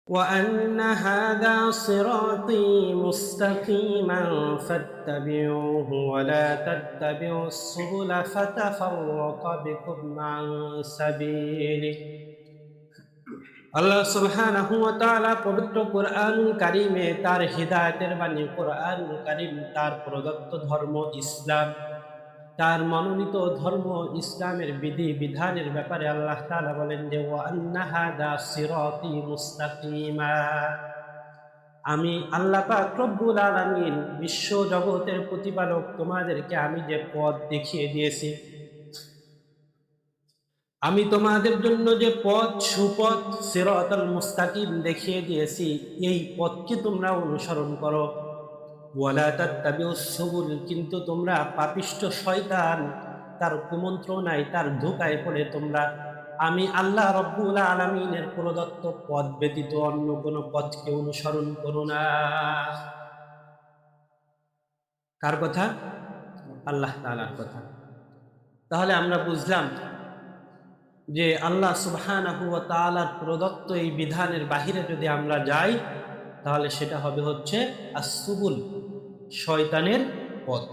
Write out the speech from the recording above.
وأن هذا صراطي مستقيما فاتبعوه ولا تتبعوا السبل فتفرق بكم عن سبيله। আল্লাহ সুবহানাহু ওয়া তাআলা পবিত্র কুরআনুল কারীমে তার হিদায়াতের বাণী কুরআনুল কারীম, তার প্রদত্ত ধর্ম ইসলাম, তার মনোনীত ধর্ম ইসলামের বিধি বিধানের ব্যাপারে আল্লাহ তাআলা বলেন যে ওয়া আন্না হাযা সিরাতি মুস্তাকিমা, আমি আল্লাহ পাক রব্বুল আলামিন বিশ্ব জগতের প্রতিপালক তোমাদেরকে আমি যে পথ দেখিয়ে দিয়েছি, আমি তোমাদের জন্য যে পথ সুপথ সিরাতাল মুস্তাকিম দেখিয়ে দিয়েছি, এই পথকে তোমরা অনুসরণ করো। ওয়ালা তাত্তাবিউস সুবুল, কিন্তু তোমরা পাপিষ্ঠ শয়তান তার কুমন্ত্রণায় তার ধোঁকায় পড়ে তোমরা আমি আল্লাহ রব্বুল আলামিনের প্রদত্ত পথ ব্যতীত অন্য কোনো পথকে অনুসরণ করো না। কার কথা? আল্লাহ তাআলার কথা। তাহলে আমরা বুঝলাম যে আল্লাহ সুবহানাহু ওয়া তাআলার প্রদত্ত এই বিধানের বাহিরে যদি আমরা যাই, তাহলে সেটা হবে হচ্ছে আস-সুবুল, শয়তানের পথ।